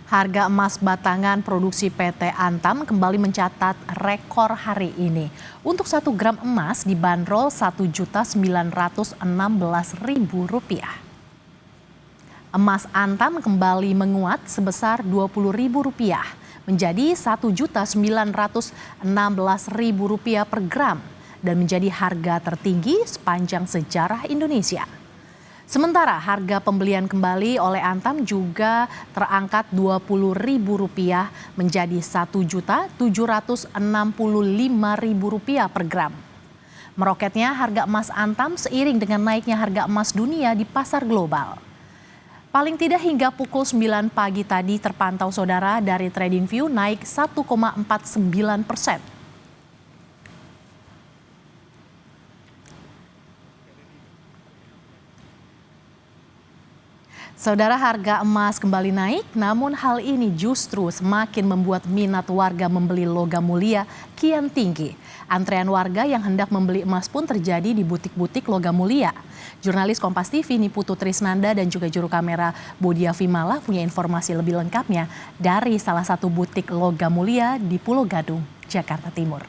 Harga emas batangan produksi PT Antam kembali mencatat rekor hari ini. Untuk 1 gram emas dibanderol Rp1.916.000. Emas Antam kembali menguat sebesar Rp20.000 menjadi Rp1.916.000 per gram dan menjadi harga tertinggi sepanjang sejarah Indonesia. Sementara harga pembelian kembali oleh Antam juga terangkat Rp20.000 menjadi Rp1.765.000 per gram. Meroketnya harga emas Antam seiring dengan naiknya harga emas dunia di pasar global. Paling tidak hingga pukul 9 pagi tadi terpantau saudara dari TradingView naik 1,49%. Saudara, harga emas kembali naik, namun hal ini justru semakin membuat minat warga membeli logam mulia kian tinggi. Antrean warga yang hendak membeli emas pun terjadi di butik-butik logam mulia. Jurnalis Kompas TV Niputu Trisnanda dan juga juru kamera Bodia Vimala punya informasi lebih lengkapnya dari salah satu butik logam mulia di Pulau Gadung, Jakarta Timur.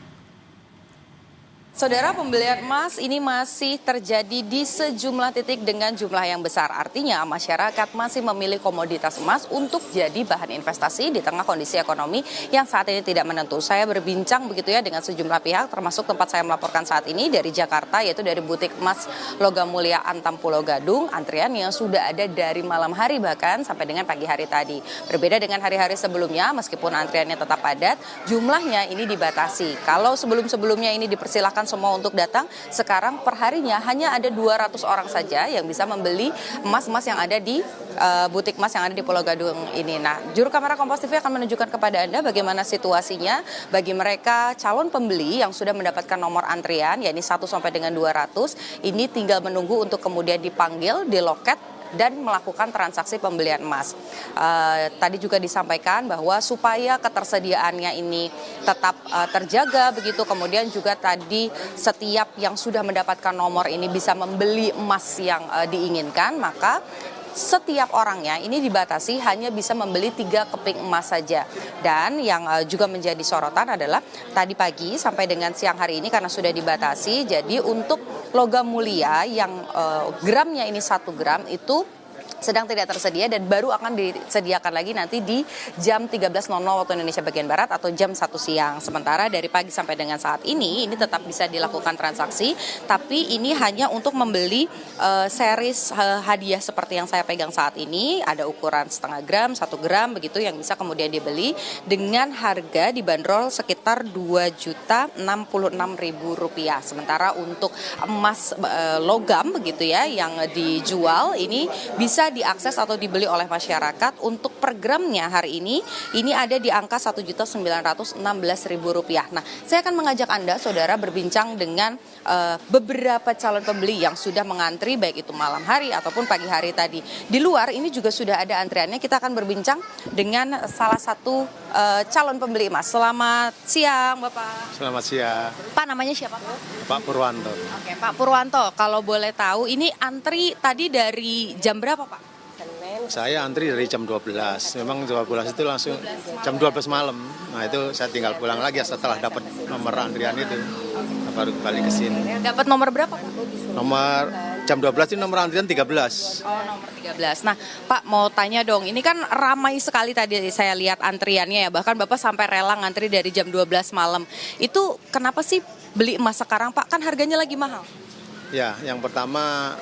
Saudara, pembelian emas ini masih terjadi di sejumlah titik dengan jumlah yang besar. Artinya masyarakat masih memilih komoditas emas untuk jadi bahan investasi di tengah kondisi ekonomi yang saat ini tidak menentu. Saya berbincang begitu ya dengan sejumlah pihak termasuk tempat saya melaporkan saat ini dari Jakarta, yaitu dari butik emas logam mulia Antam Pulau Gadung. Antrian yang sudah ada dari malam hari bahkan sampai dengan pagi hari tadi. Berbeda dengan hari-hari sebelumnya, meskipun antriannya tetap padat, jumlahnya ini dibatasi. Kalau sebelum-sebelumnya ini dipersilakan semua untuk datang, sekarang perharinya hanya ada 200 orang saja yang bisa membeli emas-emas yang ada di butik emas yang ada di Pulau Gadung ini. Nah, juru kamera Kompas TV akan menunjukkan kepada Anda bagaimana situasinya bagi mereka calon pembeli yang sudah mendapatkan nomor antrian, yakni 1 sampai dengan 200, ini tinggal menunggu untuk kemudian dipanggil di loket dan melakukan transaksi pembelian emas. Tadi juga disampaikan bahwa supaya ketersediaannya ini tetap terjaga begitu, kemudian juga tadi setiap yang sudah mendapatkan nomor ini bisa membeli emas yang diinginkan, maka setiap orangnya ini dibatasi hanya bisa membeli 3 keping emas saja. Dan yang juga menjadi sorotan adalah tadi pagi sampai dengan siang hari ini karena sudah dibatasi, jadi untuk logam mulia yang gramnya ini 1 gram itu sedang tidak tersedia dan baru akan disediakan lagi nanti di jam 13.00 waktu Indonesia bagian Barat atau jam 1 siang. Sementara dari pagi sampai dengan saat ini tetap bisa dilakukan transaksi, tapi ini hanya untuk membeli series hadiah seperti yang saya pegang saat ini. Ada ukuran 0,5 gram, 1 gram begitu yang bisa kemudian dibeli dengan harga dibanderol sekitar Rp2.066.000. Sementara untuk emas logam begitu ya yang dijual ini bisa diakses atau dibeli oleh masyarakat. Untuk per gramnya hari ini ada di angka Rp1.916.000. Nah, saya akan mengajak Anda, saudara, berbincang dengan beberapa calon pembeli yang sudah mengantri, baik itu malam hari ataupun pagi hari tadi. Di luar ini juga sudah ada antriannya. Kita akan berbincang dengan salah satu calon pembeli emas. Selamat siang, Bapak. Selamat siang. Pak, namanya siapa, Pak? Pak Purwanto. Oke, Pak Purwanto, kalau boleh tahu ini antri tadi dari jam berapa, Pak? Saya antri dari jam 12. Memang 12 itu langsung jam 12 malam. Nah, itu saya tinggal pulang lagi setelah dapat nomor antrian itu. Baru kembali ke sini. Dapat nomor berapa, Pak? Nomor jam 12 itu nomor antrian 13. Oh, nomor 13. Nah, Pak mau tanya dong, ini kan ramai sekali tadi saya lihat antriannya ya. Bahkan Bapak sampai rela ngantri dari jam 12 malam. Itu kenapa sih beli emas sekarang, Pak? Kan harganya lagi mahal. Ya, yang pertama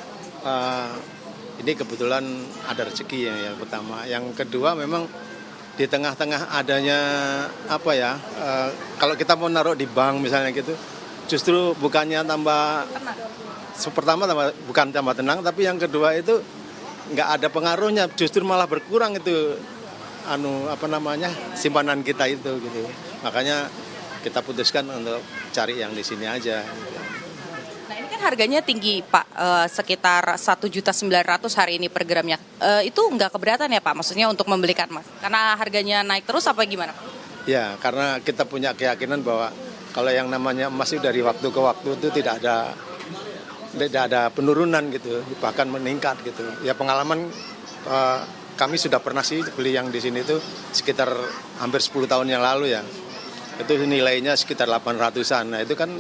ini kebetulan ada rezeki ya, yang pertama. Yang kedua memang di tengah-tengah adanya kalau kita mau naruh di bank misalnya gitu, justru bukannya tambah tenang. Pertama bukan tambah tenang, tapi yang kedua itu nggak ada pengaruhnya, justru malah berkurang itu simpanan kita itu gitu. Makanya kita putuskan untuk cari yang di sini aja. Nah, ini kan harganya tinggi, Pak, sekitar Rp1.900.000 hari ini per gramnya. Itu nggak keberatan ya, Pak? Maksudnya untuk membelikan emas? Karena harganya naik terus apa gimana, Pak? Ya, karena kita punya keyakinan bahwa kalau yang namanya emas itu dari waktu ke waktu itu tidak ada penurunan gitu, bahkan meningkat gitu. Ya pengalaman kami sudah pernah sih beli yang di sini tuh sekitar hampir 10 tahun yang lalu ya. Itu nilainya sekitar 800-an. Nah itu kan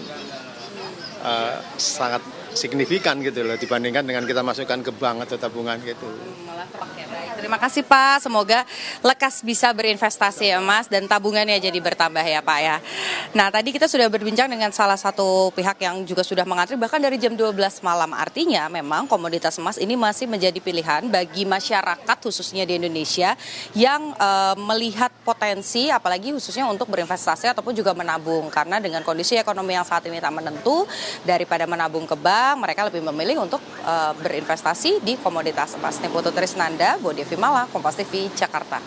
sangat signifikan gitu loh dibandingkan dengan kita masukkan ke bank atau tabungan gitu. Oke, baik. Terima kasih Pak, semoga lekas bisa berinvestasi ya Mas dan tabungannya jadi bertambah ya Pak ya. Nah tadi kita sudah berbincang dengan salah satu pihak yang juga sudah mengantri bahkan dari jam 12 malam, artinya memang komoditas emas ini masih menjadi pilihan bagi masyarakat khususnya di Indonesia yang melihat potensi apalagi khususnya untuk berinvestasi ataupun juga menabung, karena dengan kondisi ekonomi yang saat ini tak menentu, daripada menabung ke bank mereka lebih memilih untuk berinvestasi di komoditas emas. Putu Trisnanda, Bodi Vimala, Kompas TV, Jakarta.